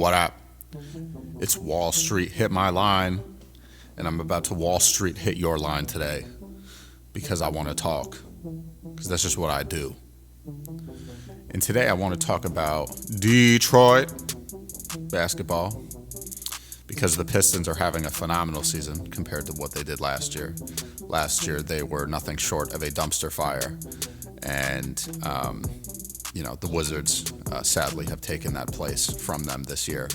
What up? It's Wall Street Hit My Line, and I'm about to Wall Street hit your line today because I want to talk, because that's just what I do. And today I want to talk about Detroit basketball, because the Pistons are having a phenomenal season compared to what they did last year. Last year they were nothing short of a dumpster fire, and the Wizards sadly have taken that place from them this year.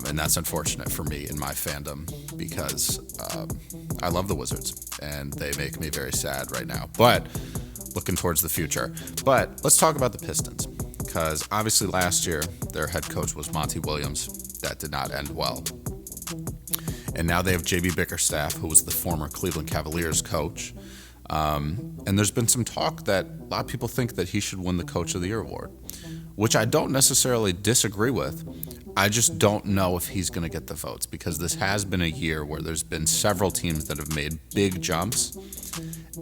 And that's unfortunate for me in my fandom, because I love the Wizards and they make me very sad right now. But looking towards the future. But let's talk about the Pistons, because obviously last year their head coach was Monty Williams. That did not end well. And now they have Bickerstaff, who was the former Cleveland Cavaliers coach. And there's been some talk that a lot of people think that he should win the Coach of the Year award, which I don't necessarily disagree with. I just don't know if he's going to get the votes, because this has been a year where there's been several teams that have made big jumps.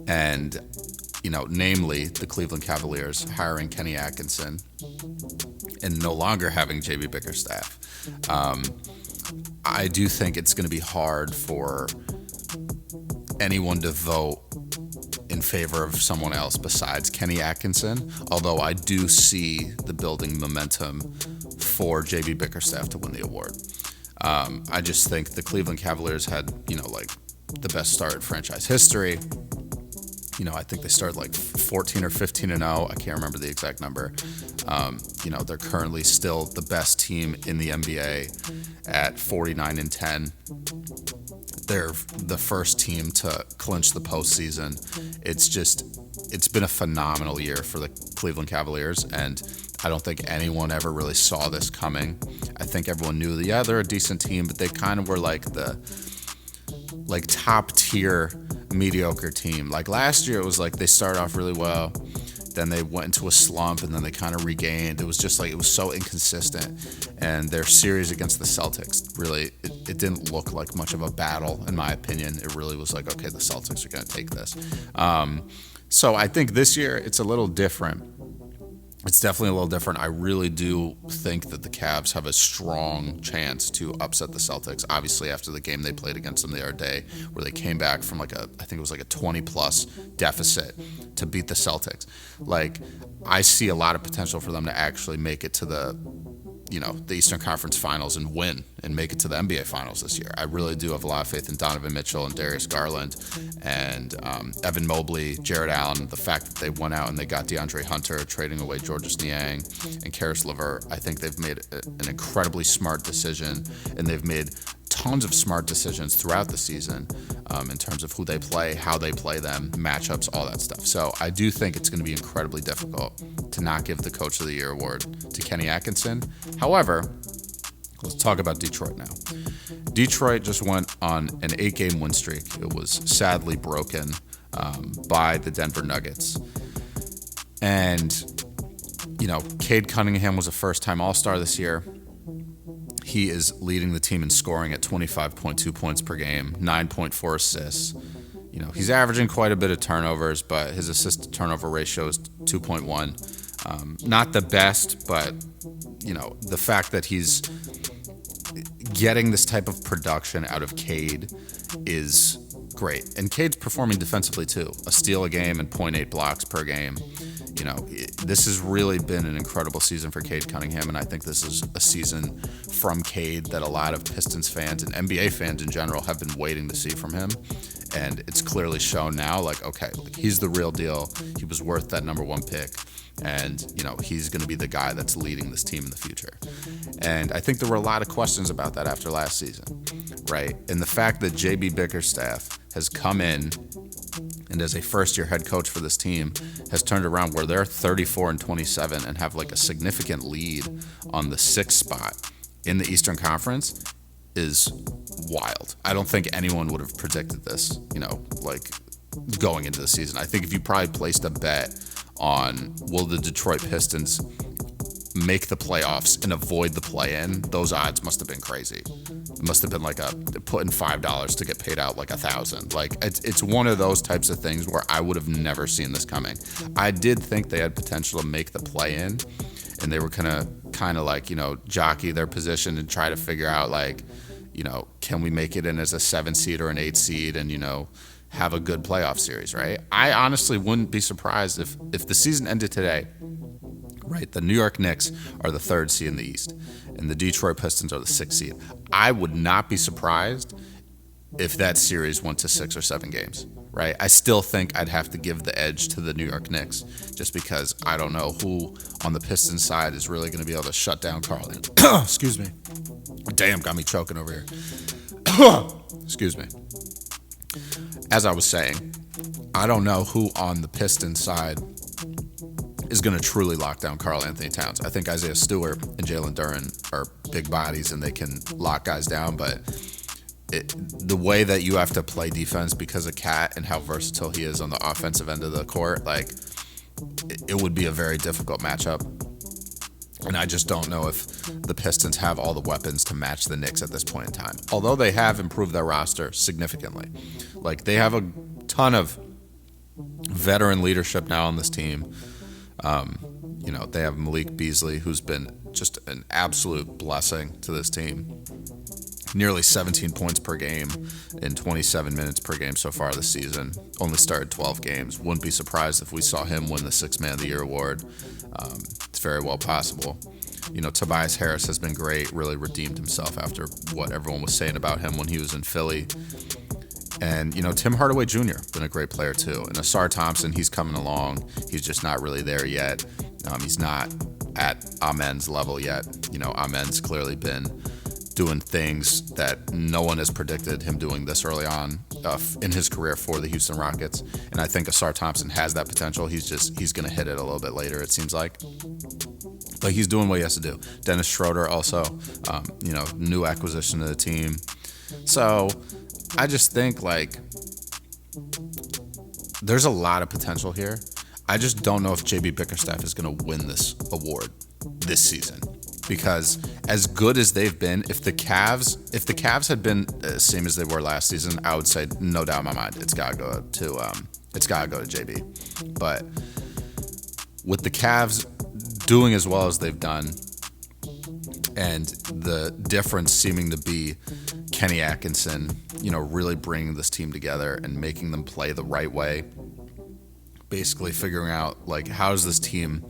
And, namely the Cleveland Cavaliers hiring Kenny Atkinson and no longer having JB Bickerstaff. I do think it's going to be hard for anyone to vote in favor of someone else besides Kenny Atkinson, although I do see the building momentum for JB Bickerstaff to win the award. I just think the Cleveland Cavaliers had, the best start in franchise history. I think they started 14 or 15-0. I can't remember the exact number. They're currently still the best team in the NBA at 49-10. They're the first team to clinch the postseason. It's been a phenomenal year for the Cleveland Cavaliers, and I don't think anyone ever really saw this coming. I think everyone knew that, they're a decent team, but they kind of were the top tier mediocre team. Last year, it was they started off really well, then they went into a slump, and then they kind of regained. It was just it was so inconsistent. And their series against the Celtics, really, it didn't look like much of a battle, in my opinion. It really was okay, the Celtics are going to take this. So I think this year it's a little different. It's definitely a little different. I really do think that the Cavs have a strong chance to upset the Celtics. Obviously, after the game they played against them the other day, where they came back from I think it was a 20-plus deficit to beat the Celtics. I see a lot of potential for them to actually make it to the Eastern Conference Finals and win and make it to the NBA Finals this year. I really do have a lot of faith in Donovan Mitchell and Darius Garland and Evan Mobley, Jared Allen. The fact that they went out and they got DeAndre Hunter, trading away Georges Niang and Karis LeVert. I think they've made an incredibly smart decision, and they've made tons of smart decisions throughout the season in terms of who they play, how they play them, matchups, all that stuff. So I do think it's going to be incredibly difficult to not give the Coach of the Year award to Kenny Atkinson. However, let's talk about Detroit now. Detroit just went on an 8-game win streak. It was sadly broken by the Denver Nuggets. And, Cade Cunningham was a first-time All-Star this year. He is leading the team in scoring at 25.2 points per game, 9.4 assists. He's averaging quite a bit of turnovers, but his assist-to-turnover ratio is 2.1. Not the best, but, the fact that he's getting this type of production out of Cade is great. And Cade's performing defensively, too. A steal a game and 0.8 blocks per game. This has really been an incredible season for Cade Cunningham, and I think this is a season from Cade that a lot of Pistons fans and NBA fans in general have been waiting to see from him. And it's clearly shown now, he's the real deal. He was worth that number one pick. And, he's going to be the guy that's leading this team in the future. And I think there were a lot of questions about that after last season, right? And the fact that JB Bickerstaff has come in and as a first-year head coach for this team has turned around where they're 34-27 and have a significant lead on the 6th spot in the Eastern Conference is wild. I don't think anyone would have predicted this, going into the season. I think if you probably placed a bet on will the Detroit Pistons make the playoffs and avoid the play-in, those odds must have been crazy. It must have been putting $5 to get paid out $1,000. It's one of those types of things where I would have never seen this coming. I did think they had potential to make the play-in, and they were kind of like, jockey their position and try to figure out like, can we make it in as a 7 seed or an 8 seed and, have a good playoff series, right? I honestly wouldn't be surprised if the season ended today, right? The New York Knicks are the 3rd seed in the East, and the Detroit Pistons are the 6th seed. I would not be surprised if that series went to 6 or 7 games, right? I still think I'd have to give the edge to the New York Knicks just because I don't know who on the Pistons side is really going to be able to shut down Karl Anthony. Excuse me. Damn, got me choking over here. Excuse me. As I was saying, I don't know who on the Pistons side is going to truly lock down Karl Anthony Towns. I think Isaiah Stewart and Jalen Duren are big bodies and they can lock guys down, but the way that you have to play defense because of Cat and how versatile he is on the offensive end of the court, like it would be a very difficult matchup. And I just don't know if the Pistons have all the weapons to match the Knicks at this point in time. Although they have improved their roster significantly. Like they have a ton of veteran leadership now on this team. They have Malik Beasley, who's been just an absolute blessing to this team. Nearly 17 points per game in 27 minutes per game so far this season. Only started 12 games. Wouldn't be surprised if we saw him win the 6th Man of the Year award. It's very well possible. Tobias Harris has been great, really redeemed himself after what everyone was saying about him when he was in Philly. And, Tim Hardaway Jr., been a great player too. And Asar Thompson, he's coming along. He's just not really there yet. He's not at Amen's level yet. Amen's clearly been doing things that no one has predicted him doing this early on in his career for the Houston Rockets. And I think Asar Thompson has that potential. He's going to hit it a little bit later, it seems like. But he's doing what he has to do. Dennis Schroeder also, new acquisition to the team. So I just think like there's a lot of potential here. I just don't know if JB Bickerstaff is going to win this award this season. Because as good as they've been, if the Cavs had been the same as they were last season, I would say no doubt in my mind it's gotta go to JB. But with the Cavs doing as well as they've done, and the difference seeming to be Kenny Atkinson, really bringing this team together and making them play the right way, basically figuring out like how does this team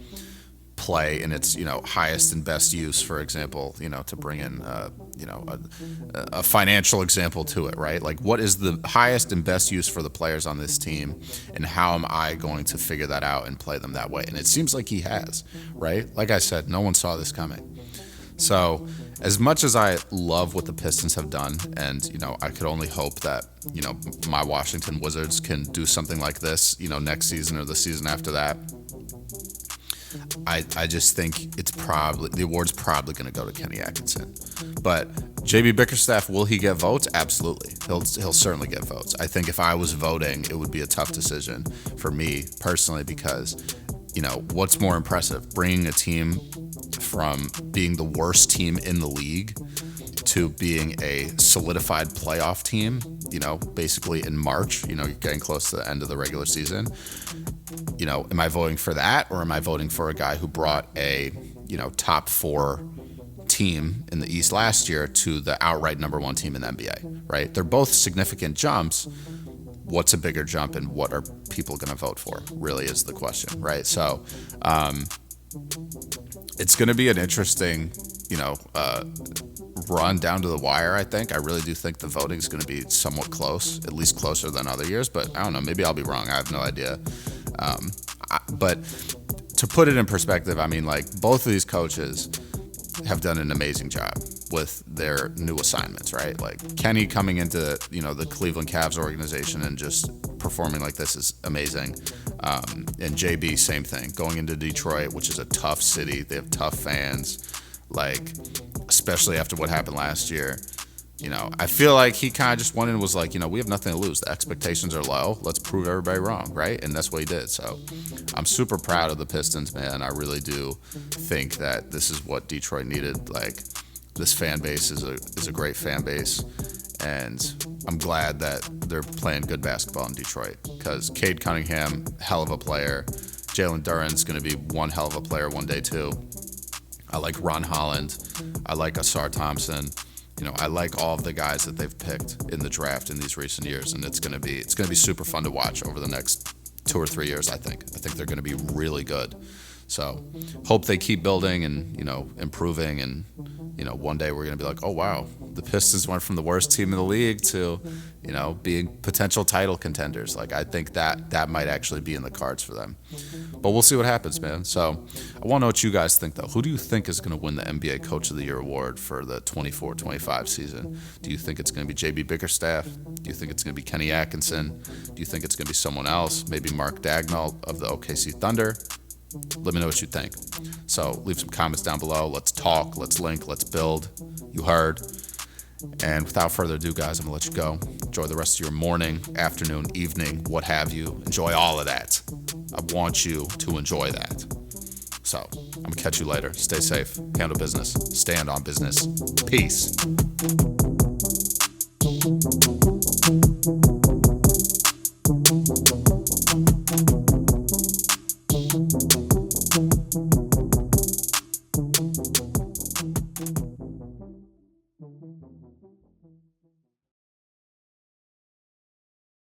play in its highest and best use, for example, to bring in a financial example to it, right? Like what is the highest and best use for the players on this team, and how am I going to figure that out and play them that way? And it seems like he has, right? Like I said, no one saw this coming. So as much as I love what the Pistons have done, and I could only hope that my Washington Wizards can do something like this next season or the season after that, I just think the award's probably going to go to Kenny Atkinson. But JB Bickerstaff, will he get votes? Absolutely. He'll certainly get votes. I think if I was voting, it would be a tough decision for me personally because, what's more impressive? Bringing a team from being the worst team in the league to being a solidified playoff team, basically in March, you're getting close to the end of the regular season. Am I voting for that, or am I voting for a guy who brought a, top 4 team in the East last year to the outright number 1 team in the NBA, right? They're both significant jumps. What's a bigger jump, and what are people going to vote for, really is the question, right? So it's going to be an interesting, run down to the wire, I think. I really do think the voting is going to be somewhat close, at least closer than other years, but I don't know, maybe I'll be wrong. I have no idea. But to put it in perspective, I mean, like, both of these coaches have done an amazing job with their new assignments, right? Like Kenny coming into, the Cleveland Cavs organization and just performing like this is amazing. And JB, same thing, going into Detroit, which is a tough city. They have tough fans, like, especially after what happened last year. I feel like he kind of just went in and was like, we have nothing to lose. The expectations are low. Let's prove everybody wrong, right? And that's what he did. So I'm super proud of the Pistons, man. I really do think that this is what Detroit needed. Like, this fan base is a great fan base. And I'm glad that they're playing good basketball in Detroit because Cade Cunningham, hell of a player. Jalen Duren's going to be one hell of a player one day too. I like Ron Holland. I like Asar Thompson. I like all of the guys that they've picked in the draft in these recent years, and it's gonna be super fun to watch over the next 2 or 3 years. I think they're gonna be really good. So hope they keep building and improving, and one day we're gonna be like, oh wow, the Pistons went from the worst team in the league to being potential title contenders. Like, I think that might actually be in the cards for them, but we'll see what happens, man. So I want to know what you guys think, though. Who do you think is going to win the NBA Coach of the Year award for the 24-25 season? Do you think it's going to be JB Bickerstaff? Do you think it's going to be Kenny Atkinson? Do you think it's going to be someone else, maybe Mark Dagnall of the OKC Thunder? Let me know what you think. So leave some comments down below. Let's talk, let's link, let's build. You heard. And without further ado, guys, I'm going to let you go. Enjoy the rest of your morning, afternoon, evening, what have you. Enjoy all of that. I want you to enjoy that. So I'm going to catch you later. Stay safe. Handle business. Stand on business. Peace.